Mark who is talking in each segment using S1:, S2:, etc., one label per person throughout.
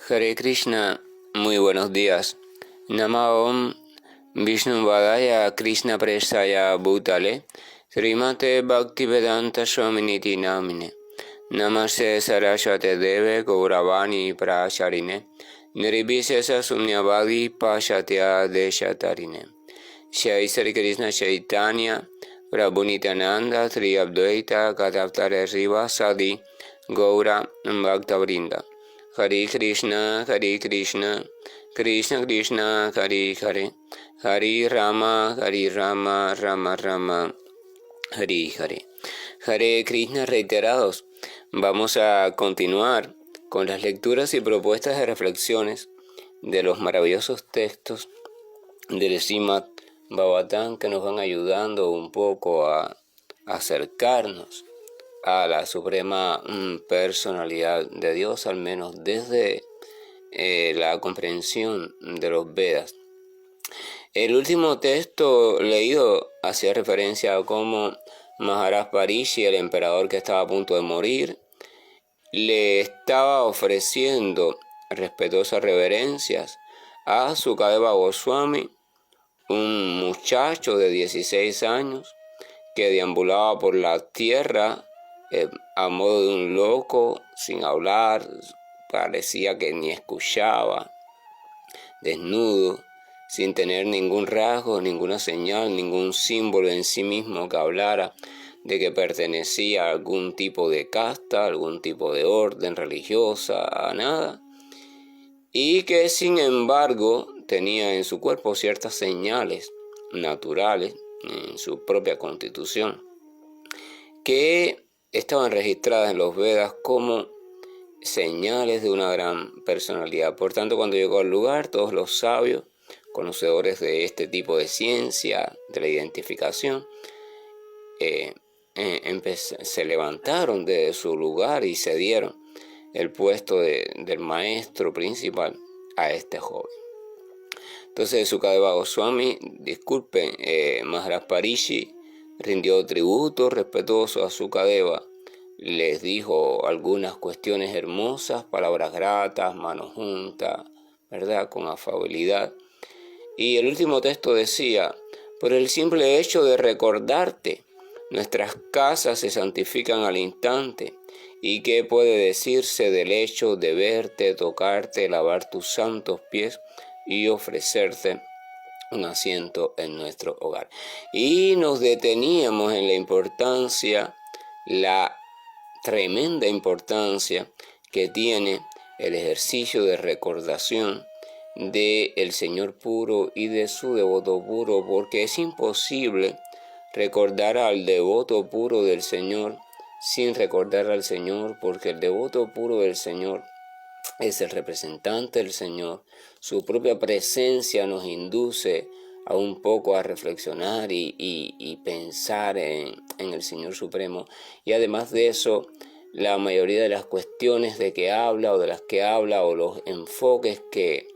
S1: Hare Krishna, muy buenos días. Namo Vishnu Vadaya Krishna Prestaya Bhutale Srimate Bhaktivedanta Swaminiti Namine Namaste Saraswate Deve Gauravani Pracharine Nirvishesha Sumnyavadi Pashatya Deshatarine Shai Sri Krishna Chaitanya Prabhu Nityananda Sri Advaita Gadadhara Srivasadi Gaura Bhaktavrinda Hare Krishna, Krishna Krishna, Hare Hare, Hare Rama, Rama Rama, Hare Hare. Hare Krishna reiterados. Vamos a continuar con las lecturas y propuestas de reflexiones de los maravillosos textos del Srimad Bhagavatam que nos van ayudando un poco a acercarnos a la suprema personalidad de Dios, al menos desde la comprensión de los Vedas. El último texto leído hacía referencia a cómo Maharaj Parishi, el emperador que estaba a punto de morir, le estaba ofreciendo respetuosas reverencias a Sukadeva Goswami, un muchacho de 16 años que deambulaba por la tierra a modo de un loco, sin hablar, parecía que ni escuchaba, desnudo, sin tener ningún rasgo, ninguna señal, ningún símbolo en sí mismo que hablara de que pertenecía a algún tipo de casta, algún tipo de orden religiosa, a nada, y que sin embargo tenía en su cuerpo ciertas señales naturales en su propia constitución que estaban registradas en los Vedas como señales de una gran personalidad. Por tanto, cuando llegó al lugar, todos los sabios, conocedores de este tipo de ciencia, de la identificación, se levantaron de su lugar y cedieron el puesto del maestro principal a este joven. Entonces Sukadeva Goswami, Maharaj Parishi rindió tributo respetuoso a Sukadeva, les dijo algunas cuestiones hermosas, palabras gratas, manos juntas, ¿verdad?, con afabilidad. Y el último texto decía: por el simple hecho de recordarte, nuestras casas se santifican al instante. ¿Y qué puede decirse del hecho de verte, tocarte, lavar tus santos pies y ofrecerte un asiento en nuestro hogar? Y nos deteníamos en la importancia, la tremenda importancia que tiene el ejercicio de recordación del Señor puro y de su devoto puro, porque es imposible recordar al devoto puro del Señor sin recordar al Señor, porque el devoto puro del Señor es el representante del Señor. Su propia presencia nos induce a un poco a reflexionar y pensar en el Señor Supremo. Y además de eso, la mayoría de las cuestiones de que habla o de las que habla, o los enfoques que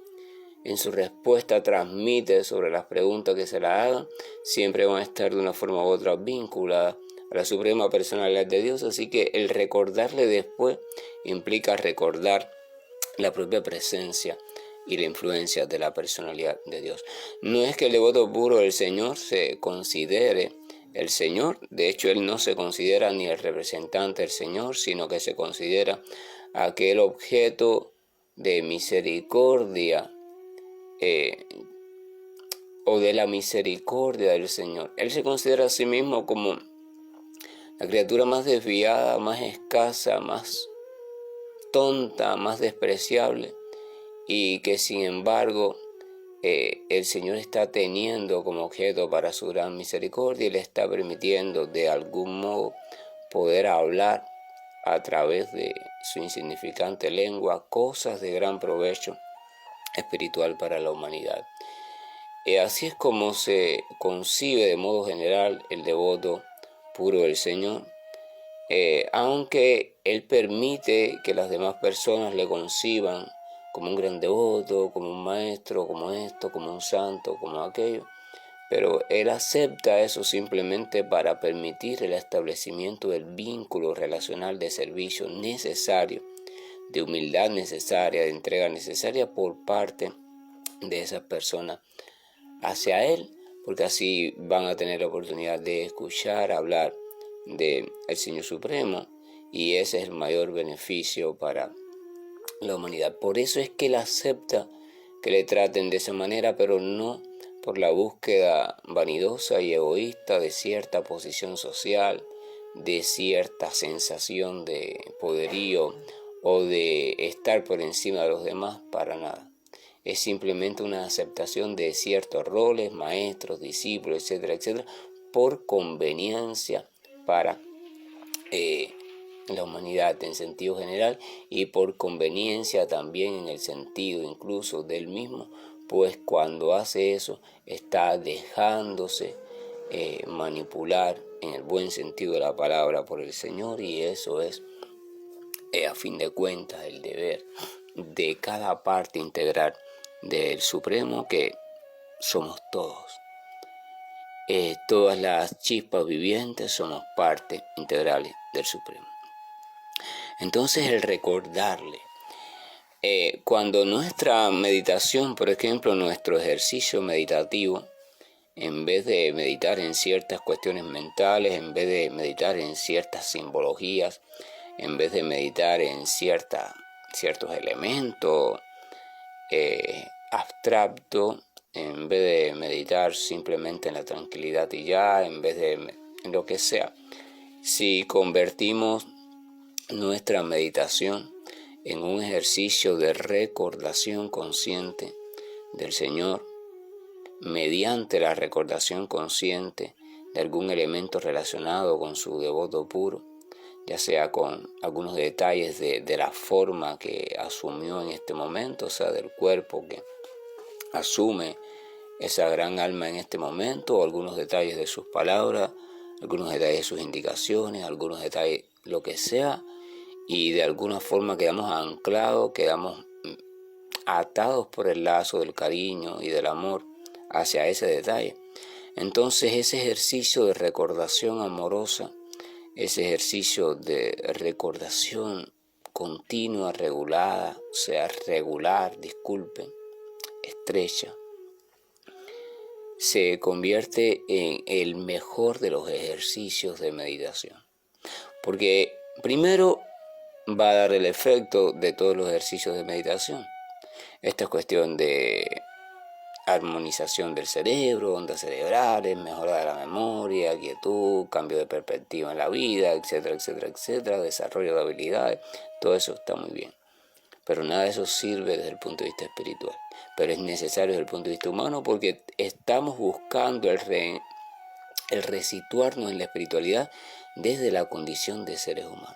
S1: en su respuesta transmite sobre las preguntas que se le hagan, siempre van a estar de una forma u otra vinculadas a la suprema personalidad de Dios. Así que el recordarle después implica recordar la propia presencia y la influencia de la personalidad de Dios. No es que el devoto puro del Señor se considere el Señor, de hecho él no se considera ni el representante del Señor, sino que se considera aquel objeto de misericordia o de la misericordia del Señor. Él se considera a sí mismo como la criatura más desviada, más escasa, más tonta, más despreciable, y que sin embargo el Señor está teniendo como objeto para su gran misericordia y le está permitiendo de algún modo poder hablar a través de su insignificante lengua cosas de gran provecho espiritual para la humanidad. Así es como se concibe de modo general el devoto puro del Señor, aunque Él permite que las demás personas le conciban como un gran devoto, como un maestro, como esto, como un santo, como aquello, pero Él acepta eso simplemente para permitir el establecimiento del vínculo relacional de servicio necesario de humildad necesaria, de entrega necesaria por parte de esas personas hacia Él, porque así van a tener la oportunidad de escuchar hablar del Señor Supremo, y ese es el mayor beneficio para la humanidad. Por eso es que Él acepta que le traten de esa manera, pero no por la búsqueda vanidosa y egoísta de cierta posición social, de cierta sensación de poderío o de estar por encima de los demás, para nada. Es simplemente una aceptación de ciertos roles, maestros, discípulos, etcétera, etcétera, por conveniencia para la humanidad en sentido general, y por conveniencia también en el sentido incluso del mismo, pues cuando hace eso está dejándose manipular en el buen sentido de la palabra por el Señor, y eso es a fin de cuentas el deber de cada parte integral del Supremo, que somos todos. Todas las chispas vivientes somos parte integral del Supremo. Entonces el recordarle, cuando nuestra meditación, por ejemplo, nuestro ejercicio meditativo, en vez de meditar en ciertas cuestiones mentales, en vez de meditar en ciertas simbologías, en vez de meditar en ciertos elementos abstractos, en vez de meditar simplemente en la tranquilidad y ya, en vez de en lo que sea, si convertimos nuestra meditación en un ejercicio de recordación consciente del Señor, mediante la recordación consciente de algún elemento relacionado con su devoto puro, ya sea con algunos detalles de la forma que asumió en este momento, o sea, del cuerpo que asume esa gran alma en este momento, o algunos detalles de sus palabras, algunos detalles de sus indicaciones, algunos detalles, lo que sea, y de alguna forma quedamos anclados, quedamos atados por el lazo del cariño y del amor hacia ese detalle. Entonces ese ejercicio de recordación amorosa, ese ejercicio de recordación continua, regulada, o sea, regular, estrecha, se convierte en el mejor de los ejercicios de meditación. Porque primero va a dar el efecto de todos los ejercicios de meditación. Esta es cuestión de armonización del cerebro, ondas cerebrales, mejora de la memoria, quietud, cambio de perspectiva en la vida, etcétera, etcétera, etcétera, desarrollo de habilidades, todo eso está muy bien. Pero nada de eso sirve desde el punto de vista espiritual. Pero es necesario desde el punto de vista humano, porque estamos buscando el resituarnos en la espiritualidad desde la condición de seres humanos.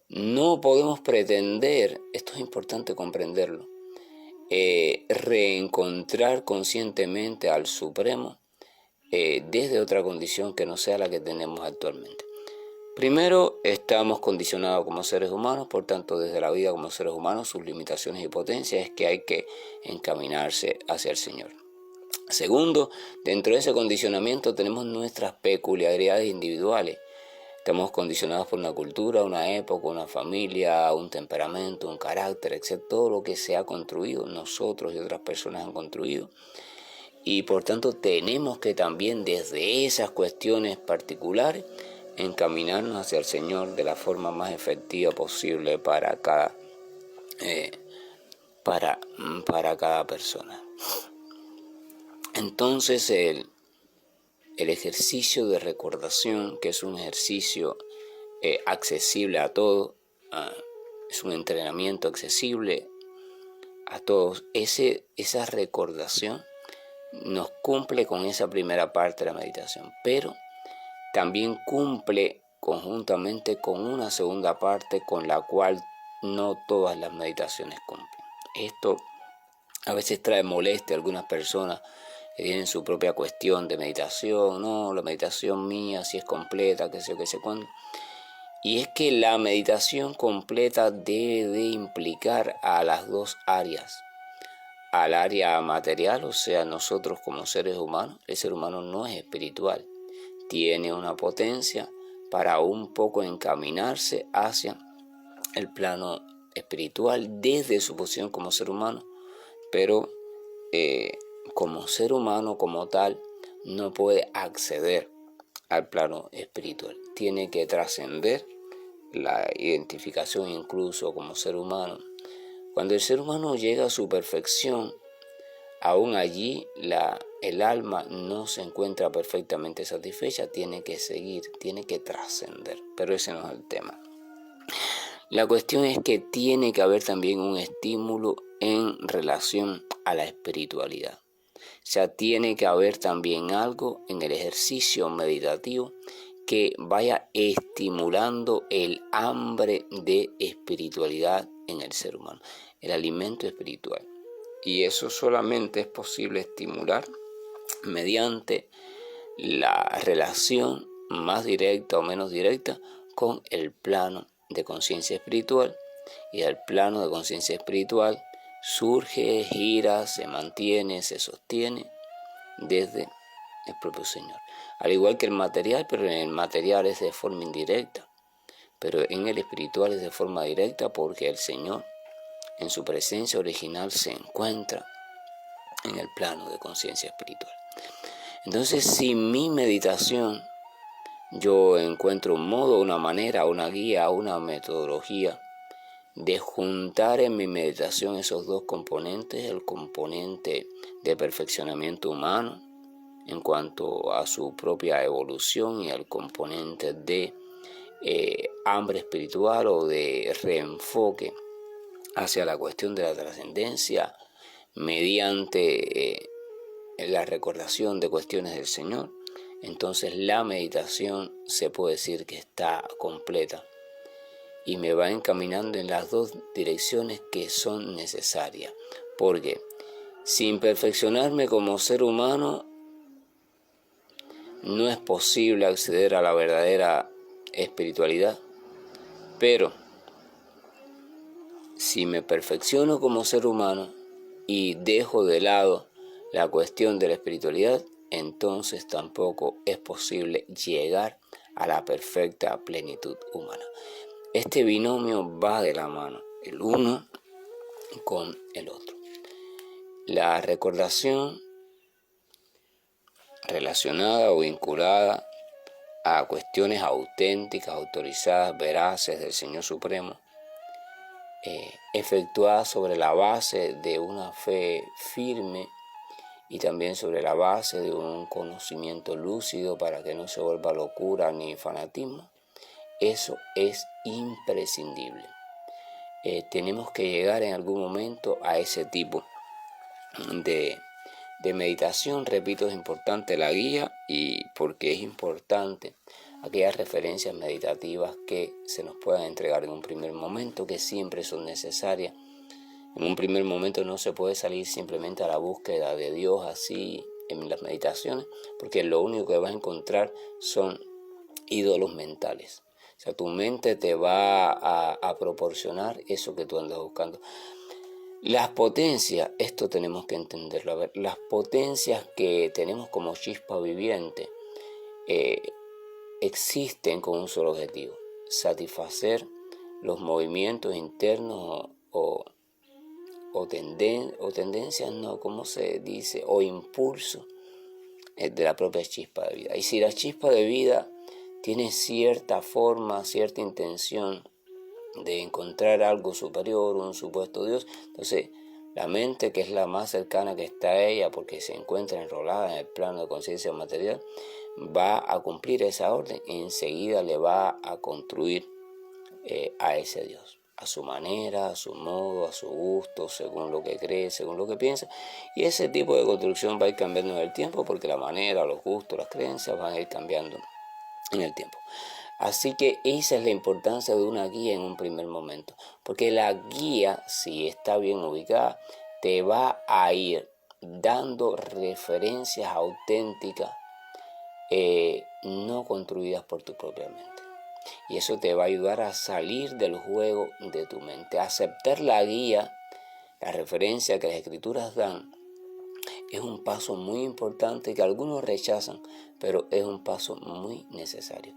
S1: No podemos pretender, esto es importante comprenderlo, reencontrar conscientemente al Supremo desde otra condición que no sea la que tenemos actualmente. Primero, estamos condicionados como seres humanos, por tanto, desde la vida como seres humanos, sus limitaciones y potencias es que hay que encaminarse hacia el Señor. Segundo, dentro de ese condicionamiento tenemos nuestras peculiaridades individuales. Estamos condicionados por una cultura, una época, una familia, un temperamento, un carácter, etc. Todo lo que se ha construido, nosotros y otras personas han construido. Y por tanto tenemos que también desde esas cuestiones particulares encaminarnos hacia el Señor de la forma más efectiva posible para cada persona. Entonces el ejercicio de recordación, que es un ejercicio accesible a todos, es un entrenamiento accesible a todos, esa recordación nos cumple con esa primera parte de la meditación, pero también cumple conjuntamente con una segunda parte con la cual no todas las meditaciones cumplen. Esto a veces trae molestia a algunas personas que tienen su propia cuestión de meditación. No, la meditación mía sí es completa, que sé yo, que sé cuándo. Y es que la meditación completa debe de implicar a las dos áreas. Al área material, o sea, nosotros como seres humanos, el ser humano no es espiritual. Tiene una potencia para un poco encaminarse hacia el plano espiritual desde su posición como ser humano, pero como ser humano como tal no puede acceder al plano espiritual. Tiene que trascender la identificación incluso como ser humano. Cuando el ser humano llega a su perfección, aún allí el alma no se encuentra perfectamente satisfecha, tiene que seguir, tiene que trascender, pero ese no es el tema. La cuestión es que tiene que haber también un estímulo en relación a la espiritualidad. O sea, tiene que haber también algo en el ejercicio meditativo que vaya estimulando el hambre de espiritualidad en el ser humano, el alimento espiritual. Y eso solamente es posible estimular mediante la relación más directa o menos directa con el plano de conciencia espiritual. Y el plano de conciencia espiritual surge, gira, se mantiene, se sostiene desde el propio Señor. Al igual que el material, pero en el material es de forma indirecta, pero en el espiritual es de forma directa, porque el Señor en su presencia original se encuentra en el plano de conciencia espiritual. Entonces, si mi meditación yo encuentro un modo, una manera, una guía, una metodología de juntar en mi meditación esos dos componentes, el componente de perfeccionamiento humano en cuanto a su propia evolución y el componente de hambre espiritual o de reenfoque hacia la cuestión de la trascendencia mediante la recordación de cuestiones del Señor, entonces la meditación se puede decir que está completa y me va encaminando en las dos direcciones que son necesarias, porque sin perfeccionarme como ser humano no es posible acceder a la verdadera espiritualidad, pero si me perfecciono como ser humano y dejo de lado la cuestión de la espiritualidad, entonces tampoco es posible llegar a la perfecta plenitud humana. Este binomio va de la mano, el uno con el otro. La recordación relacionada o vinculada a cuestiones auténticas, autorizadas, veraces del Señor Supremo, efectuada sobre la base de una fe firme y también sobre la base de un conocimiento lúcido para que no se vuelva locura ni fanatismo. Eso es imprescindible. Tenemos que llegar en algún momento a ese tipo de meditación. Repito, es importante la guía y porque es importante aquellas referencias meditativas que se nos puedan entregar en un primer momento, que siempre son necesarias. En un primer momento no se puede salir simplemente a la búsqueda de Dios así en las meditaciones, porque lo único que vas a encontrar son ídolos mentales. O sea, tu mente te va a proporcionar eso que tú andas buscando. Las potencias, esto tenemos que entenderlo. A ver, las potencias que tenemos como chispa viviente existen con un solo objetivo: satisfacer los movimientos internos o tendencias, no, ¿cómo se dice? O impulso de la propia chispa de vida. Y si la chispa de vida tiene cierta forma, cierta intención de encontrar algo superior, un supuesto Dios, entonces la mente, que es la más cercana que está a ella porque se encuentra enrolada en el plano de conciencia material, va a cumplir esa orden y enseguida le va a construir a ese Dios, a su manera, a su modo, a su gusto, según lo que cree, según lo que piensa. Y ese tipo de construcción va a ir cambiando en el tiempo, porque la manera, los gustos, las creencias van a ir cambiando en el tiempo. Así que esa es la importancia de una guía en un primer momento, porque la guía, si está bien ubicada, te va a ir dando referencias auténticas, no construidas por tu propia mente. Y eso te va a ayudar a salir del juego de tu mente, a aceptar la guía, la referencia que las escrituras dan. Es un paso muy importante que algunos rechazan, pero es un paso muy necesario.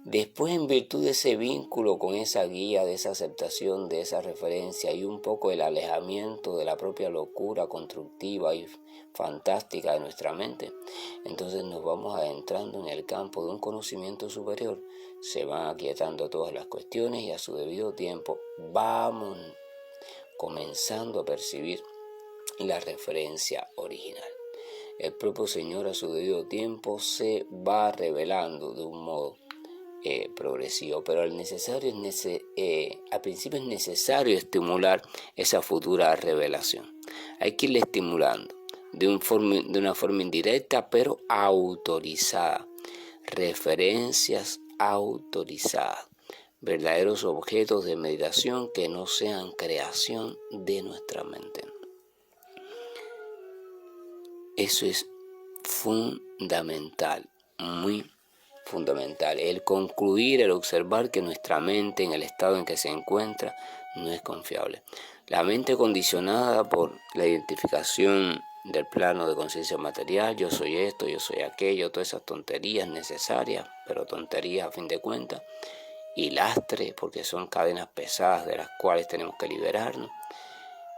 S1: Después, en virtud de ese vínculo con esa guía, de esa aceptación, de esa referencia y un poco el alejamiento de la propia locura constructiva y fantástica de nuestra mente, entonces nos vamos adentrando en el campo de un conocimiento superior. Se van aquietando todas las cuestiones y a su debido tiempo vamos comenzando a percibir la referencia original. El propio Señor a su debido tiempo se va revelando de un modo progresivo, pero al principio es necesario estimular esa futura revelación. Hay que irle estimulando de una forma indirecta, pero autorizada. Referencias autorizadas, verdaderos objetos de meditación que no sean creación de nuestra mente. Eso es fundamental, muy fundamental, el concluir, el observar que nuestra mente en el estado en que se encuentra no es confiable. La mente condicionada por la identificación del plano de conciencia material, yo soy esto, yo soy aquello, todas esas tonterías necesarias, pero tonterías a fin de cuentas, y lastre porque son cadenas pesadas de las cuales tenemos que liberarnos,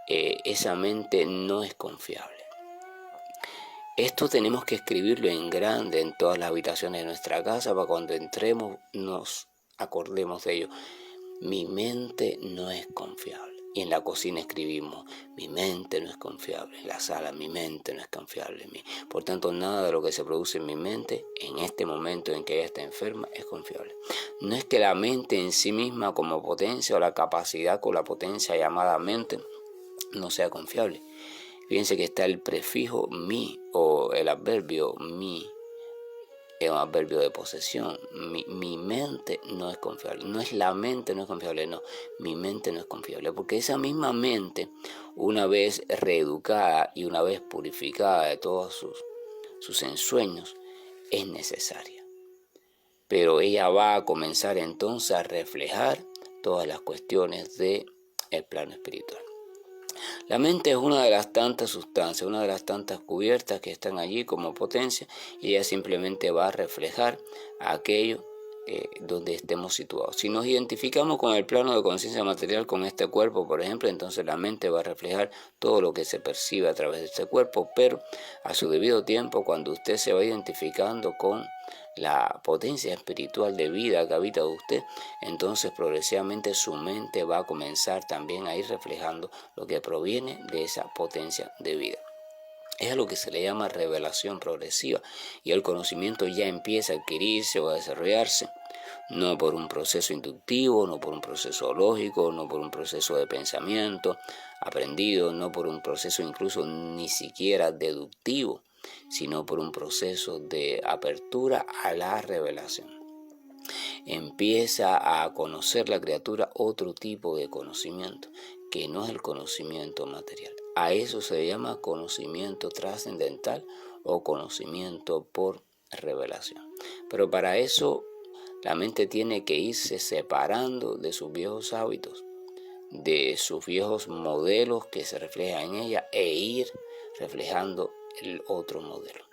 S1: esa mente no es confiable. Esto tenemos que escribirlo en grande en todas las habitaciones de nuestra casa para cuando entremos nos acordemos de ello. Mi mente no es confiable. Y en la cocina escribimos, mi mente no es confiable. En la sala, mi mente no es confiable. Por tanto, nada de lo que se produce en mi mente en este momento en que ella está enferma es confiable. No es que la mente en sí misma como potencia o la capacidad con la potencia llamada mente no sea confiable. Fíjense que está el prefijo mi o el adverbio mi, es un adverbio de posesión. Mi mente no es confiable. No es la mente no es confiable, no. Mi mente no es confiable. Porque esa misma mente, una vez reeducada y una vez purificada de todos sus ensueños, es necesaria. Pero ella va a comenzar entonces a reflejar todas las cuestiones del plano espiritual. La mente es una de las tantas sustancias, una de las tantas cubiertas que están allí como potencia, y ella simplemente va a reflejar aquello donde estemos situados. Si nos identificamos con el plano de conciencia material, con este cuerpo, por ejemplo, entonces la mente va a reflejar todo lo que se percibe a través de este cuerpo, pero a su debido tiempo, cuando usted se va identificando con la potencia espiritual de vida que habita de usted, entonces progresivamente su mente va a comenzar también a ir reflejando lo que proviene de esa potencia de vida. Es a lo que se le llama revelación progresiva, y el conocimiento ya empieza a adquirirse o a desarrollarse, no por un proceso inductivo, no por un proceso lógico, no por un proceso de pensamiento aprendido, no por un proceso incluso ni siquiera deductivo, sino por un proceso de apertura a la revelación. Empieza a conocer la criatura otro tipo de conocimiento, que no es el conocimiento material. A eso se llama conocimiento trascendental o conocimiento por revelación. Pero para eso la mente tiene que irse separando de sus viejos hábitos, de sus viejos modelos que se reflejan en ella, e ir reflejando el otro modelo.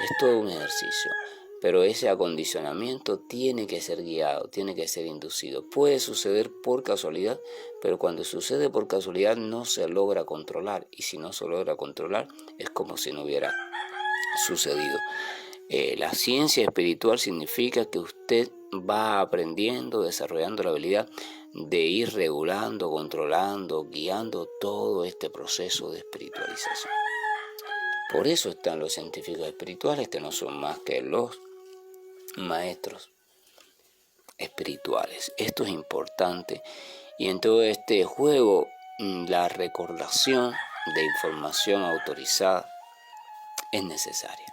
S1: Es todo un ejercicio, pero ese acondicionamiento tiene que ser guiado, tiene que ser inducido. Puede suceder por casualidad, pero cuando sucede por casualidad no se logra controlar, y si no se logra controlar es como si no hubiera sucedido. La ciencia espiritual significa que usted va aprendiendo, desarrollando la habilidad de ir regulando, controlando, guiando todo este proceso de espiritualización. Por eso están los científicos espirituales, que no son más que los maestros espirituales. Esto es importante, y en todo este juego la recordación de información autorizada es necesaria.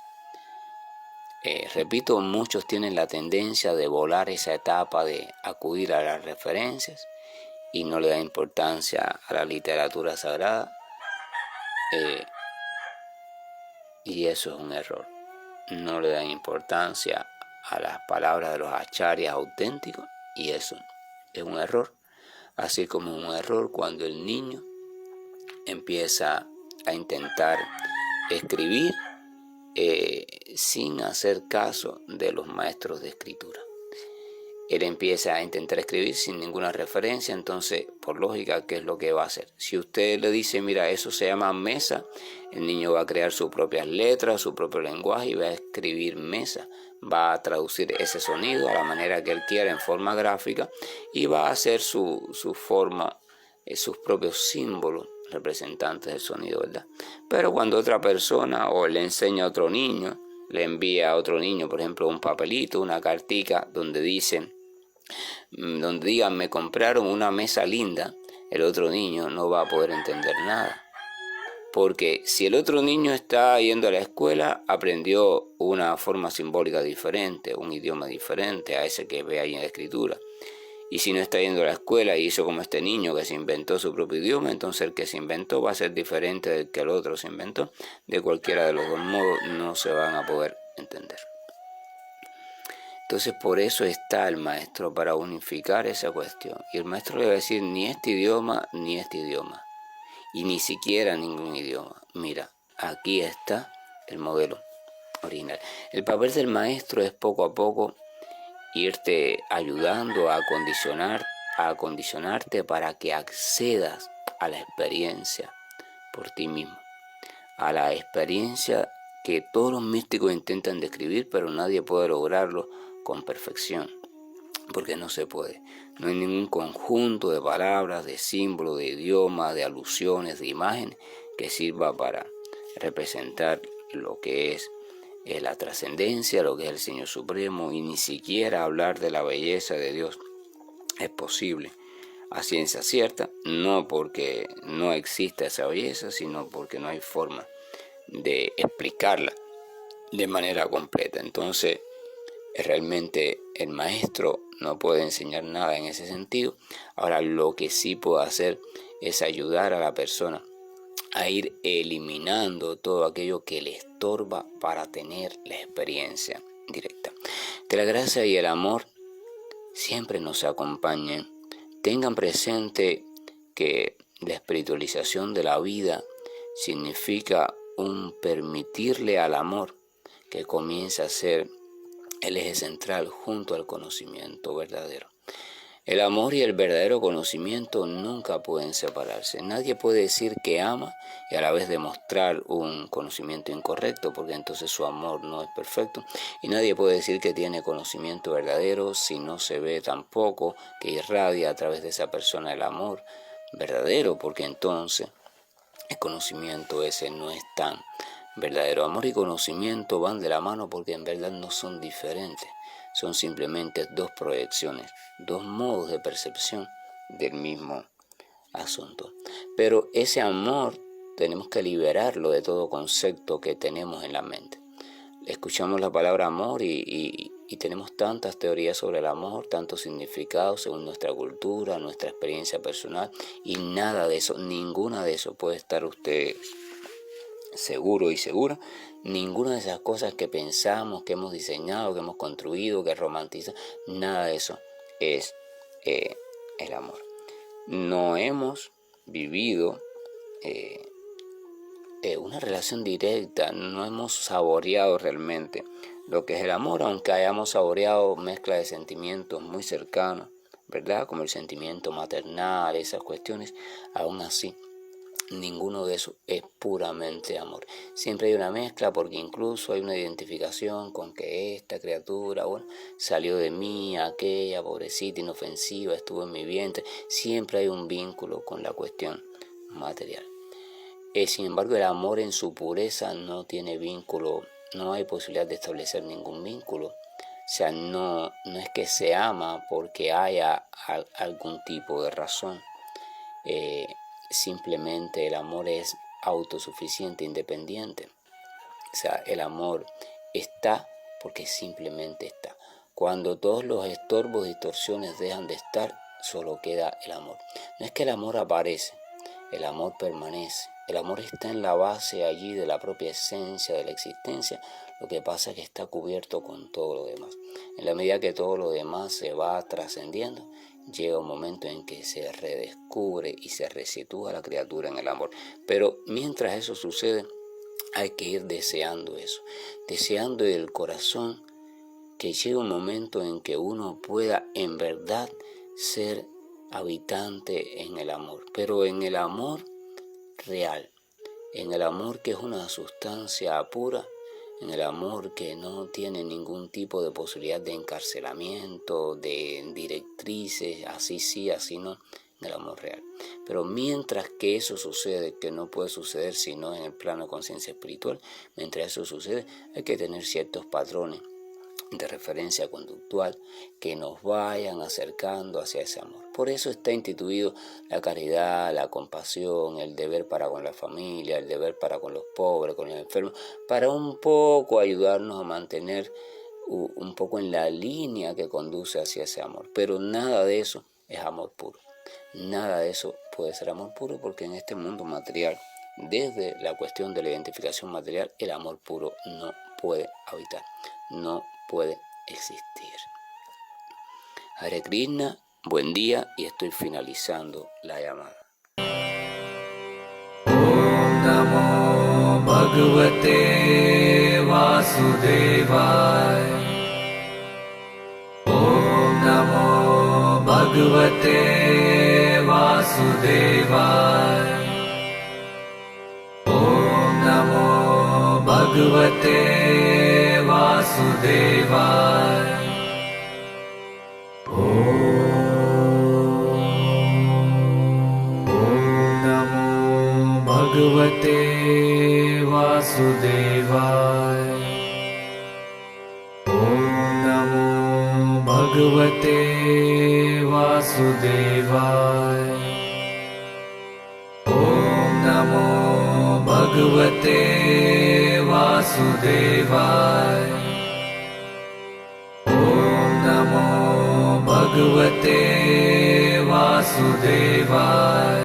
S1: Repito, muchos tienen la tendencia de volar esa etapa de acudir a las referencias y no le da importancia a la literatura sagrada, y eso es un error. No le dan importancia a las palabras de los acharyas auténticos, y eso es un error. Así como un error cuando el niño empieza a intentar escribir sin hacer caso de los maestros de escritura. él empieza a intentar escribir sin ninguna referencia. Entonces, por lógica, ¿qué es lo que va a hacer? Si usted le dice, mira, eso se llama mesa, el niño va a crear sus propias letras, su propio lenguaje y va a escribir mesa. Va a traducir ese sonido a la manera que él quiera en forma gráfica y va a hacer su forma, sus propios símbolos representantes del sonido, ¿verdad? Pero cuando otra persona o le enseña a otro niño, le envía a otro niño, por ejemplo, un papelito, una cartica donde digan me compraron una mesa linda, el otro niño no va a poder entender nada. Porque si el otro niño está yendo a la escuela, aprendió una forma simbólica diferente, un idioma diferente a ese que ve ahí en la escritura. Y si no está yendo a la escuela y hizo como este niño que se inventó su propio idioma, entonces el que se inventó va a ser diferente del que el otro se inventó. De cualquiera de los dos modos no se van a poder entender. Entonces por eso está el maestro, para unificar esa cuestión. Y el maestro le va a decir ni este idioma ni este idioma. Y ni siquiera ningún idioma. Mira, aquí está el modelo original. El papel del maestro es poco a poco irte ayudando a acondicionarte para que accedas a la experiencia por ti mismo. A la experiencia que todos los místicos intentan describir, pero nadie puede lograrlo con perfección. Porque no se puede. No hay ningún conjunto de palabras, de símbolos, de idiomas, de alusiones, de imágenes que sirva para representar lo que es la trascendencia, lo que es el Señor Supremo, y ni siquiera hablar de la belleza de Dios es posible a ciencia cierta, no porque no exista esa belleza, sino porque no hay forma de explicarla de manera completa. Entonces, realmente el maestro no puede enseñar nada en ese sentido. Ahora, lo que sí puede hacer es ayudar a la persona a ir eliminando todo aquello que le estorba para tener la experiencia directa. Que la gracia y el amor siempre nos acompañen. Tengan presente que la espiritualización de la vida significa un permitirle al amor que comience a ser el eje central junto al conocimiento verdadero. El amor y el verdadero conocimiento nunca pueden separarse. Nadie puede decir que ama y a la vez demostrar un conocimiento incorrecto, porque entonces su amor no es perfecto. Y nadie puede decir que tiene conocimiento verdadero si no se ve tampoco que irradia a través de esa persona el amor verdadero, porque entonces el conocimiento ese no es tan verdadero. Amor y conocimiento van de la mano porque en verdad no son diferentes. Son simplemente dos proyecciones, dos modos de percepción del mismo asunto. Pero ese amor tenemos que liberarlo de todo concepto que tenemos en la mente. Escuchamos la palabra amor y tenemos tantas teorías sobre el amor, tantos significados según nuestra cultura, nuestra experiencia personal, y nada de eso, ninguna de eso puede estar usted seguro y segura. Ninguna de esas cosas que pensamos, que hemos diseñado, que hemos construido, que romantizamos, nada de eso es el amor. No hemos vivido una relación directa, no hemos saboreado realmente lo que es el amor, aunque hayamos saboreado mezcla de sentimientos muy cercanos, ¿verdad? Como el sentimiento maternal, esas cuestiones. Aún así, ninguno de esos es puramente amor. Siempre hay una mezcla, porque incluso hay una identificación con que esta criatura, bueno, salió de mí, aquella pobrecita inofensiva estuvo en mi vientre. Siempre hay un vínculo con la cuestión material. Sin embargo, el amor en su pureza no tiene vínculo, no hay posibilidad de establecer ningún vínculo. O sea, no es que se ama porque haya algún tipo de razón. Simplemente el amor es autosuficiente, independiente. O sea, el amor está porque simplemente está. Cuando todos los estorbos, distorsiones dejan de estar, solo queda el amor. No es que el amor aparece, el amor permanece. El amor está en la base allí de la propia esencia de la existencia. Lo que pasa es que está cubierto con todo lo demás. En la medida que todo lo demás se va trascendiendo, llega un momento en que se redescubre y se resitúa la criatura en el amor. Pero mientras eso sucede, hay que ir deseando eso, deseando del corazón que llegue un momento en que uno pueda en verdad ser habitante en el amor, pero en el amor real, en el amor que es una sustancia pura, en el amor que no tiene ningún tipo de posibilidad de encarcelamiento, de directrices, así sí, así no, en el amor real. Pero mientras que eso sucede, que no puede suceder sino en el plano de conciencia espiritual, mientras eso sucede hay que tener ciertos patrones de referencia conductual que nos vayan acercando hacia ese amor. Por eso está instituido la caridad, la compasión, el deber para con la familia, el deber para con los pobres, con los enfermos, para un poco ayudarnos a mantener un poco en la línea que conduce hacia ese amor. Pero nada de eso es amor puro. Nada de eso puede ser amor puro, porque en este mundo material, desde la cuestión de la identificación material, el amor puro no puede habitar, no puede existir. Hare Krishna, buen día, y estoy finalizando la llamada.
S2: Om Namo Bhagavate Vasudevaya. Om Namo Bhagavate Vasudevaya. Om Namo Bhagavate Vasudevaya. Bhagavate Vasudevaya. Om Namo Bhagavate Vasudevaya. Om Namo Bhagavate Vasudevaya. Om Namo Bhagavate Vasudevaya.